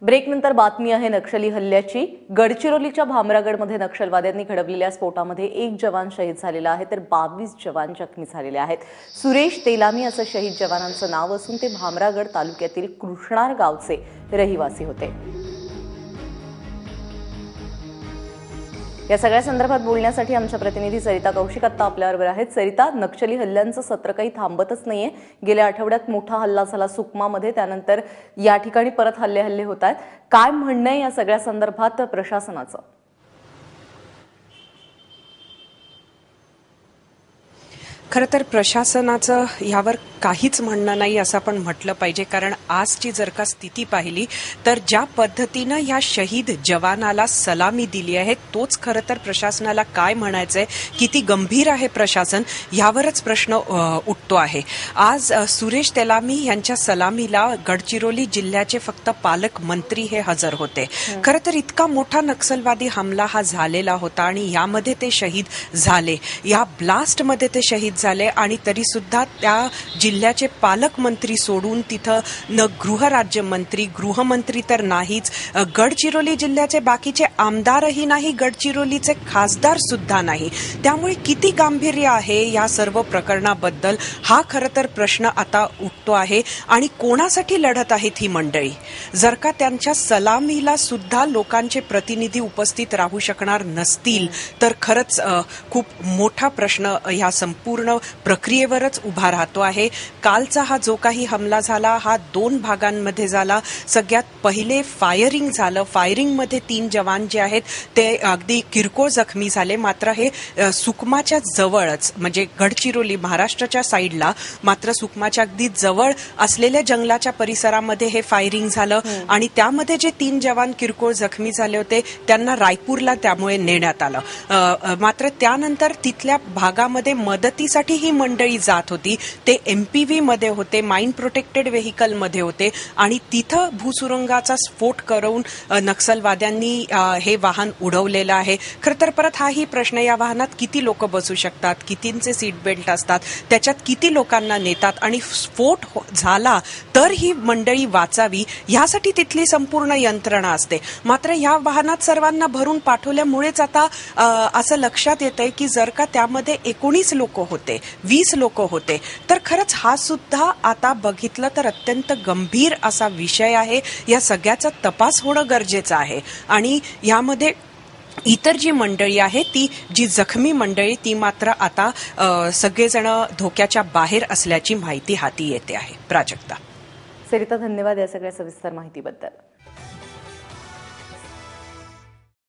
ब्रेकनंतर बातमी आहे नक्षली हल्ल्याची। गडचिरोलीच्या भामरागडमध्ये नक्षलवाद्यांनी घडवलेल्या स्फोटामध्ये एक जवान शहीद झालेला आहे तर 22 जवान जखमी झालेले आहेत। सुरेश तेलामी असं शहीद जवानांचं नाव असून ते भामरागड तालुक्यातील कृष्णार गावचे रहिवासी होते। या सगळ्या संदर्भात बोलण्यासाठी आमच्या प्रतिनिधी सरिता कौशिक आता आपल्याबरोबर आहेत। सरिता, नक्षली हल्ल्यांचं सत्र काही थांबतच नाहीये। गेल्या आठवड्यात मोठा हल्ला झाला सुकमामध्ये, त्यानंतर या ठिकाणी परत हल्ले होत आहेत। काय म्हणणं आहे या सगळ्या संदर्भात प्रशासनाचं? खरं तर प्रशासनाचं यावर काहीच म्हणणं नाही असं आपण म्हटलं पाहिजे, कारण आजची जर का स्थिती पाहिली तर ज्या पद्धतीनं या शहीद जवानाला सलामी दिली आहे तोच खरं तर प्रशासनाला काय म्हणायचंय, किती गंभीर आहे प्रशासन यावरच प्रश्न उठतो आहे। आज सुरेश तेलामी यांच्या सलामीला गडचिरोली जिल्ह्याचे फक्त पालकमंत्री हे हजर होते। खरं तर इतका मोठा नक्षलवादी हमला हा झालेला होता आणि यामध्ये ते शहीद झाले, या ब्लास्टमध्ये ते शहीद झाले आणि तरी सुद्धा त्या जिल्ह्याचे पालकमंत्री सोडून तिथं न गृहराज्यमंत्री, गृहमंत्री तर नाहीच, गडचिरोली जिल्ह्याचे बाकीचे आमदारही नाही, गडचिरोलीचे खासदार सुद्धा नाही। त्यामुळे किती गांभीर्य आहे या सर्व प्रकरणाबद्दल हा खरं तर प्रश्न आता उठतो आहे। आणि कोणासाठी लढत आहेत ही मंडळी? जर का त्यांच्या सलामीला सुद्धा लोकांचे प्रतिनिधी उपस्थित राहू शकणार नसतील तर खरंच खूप मोठा प्रश्न ह्या संपूर्ण प्रक्रियेवरच उभा राहतो आहे। कालचा हा जो काही हमला झाला हा 2 भागांमध्ये झाला। सगळ्यात पहिले फायरिंग झालं, फायरिंगमध्ये 3 जवान जे आहेत ते अगदी किरकोळ जखमी झाले। मात्र हे सुकमाच्या जवळच, म्हणजे गडचिरोली महाराष्ट्राच्या साईडला, मात्र सुकमाच्या अगदी जवळ असलेल्या जंगलाच्या परिसरामध्ये हे फायरिंग झालं आणि त्यामध्ये जे 3 जवान किरकोळ जखमी झाले होते त्यांना रायपूरला त्यामुळे नेण्यात आलं। मात्र त्यानंतर तिथल्या भागामध्ये मदतीसाठी ही मंडळी जात होती, ते MPV मध्ये होते, माइन प्रोटेक्टेड व्हेकल मध्ये होते आणि तिथं भूसुरुंगाचा स्फोट करून नक्षलवाद्यांनी हे वाहन उडवलेलं आहे। खरं तर परत हाही प्रश्न, या वाहनात किती लोक बसू शकतात, कितींचे सीट बेल्ट असतात, त्याच्यात किती लोकांना नेतात आणि स्फोट झाला तर ही मंडळी वाचावी यासाठी तिथली संपूर्ण यंत्रणा असते। मात्र या वाहनात सर्वांना भरून पाठवल्यामुळेच आता असं लक्षात येतंय की जर का त्यामध्ये 19 लोक होते, 20 लोक होते तर खरंच हा सुद्धा आता बघितलं तर अत्यंत गंभीर असा विषय आहे। या सगळ्याचा तपास होणं गरजेचं आहे आणि यामध्ये इतर जी मंडळी आहे, ती जी जखमी मंडळी, ती मात्र आता सगळेजण धोक्याच्या बाहेर असल्याची माहिती हाती येते आहे। प्राजक्ता, सरिता, धन्यवाद या सगळ्या सविस्तर माहितीबद्दल।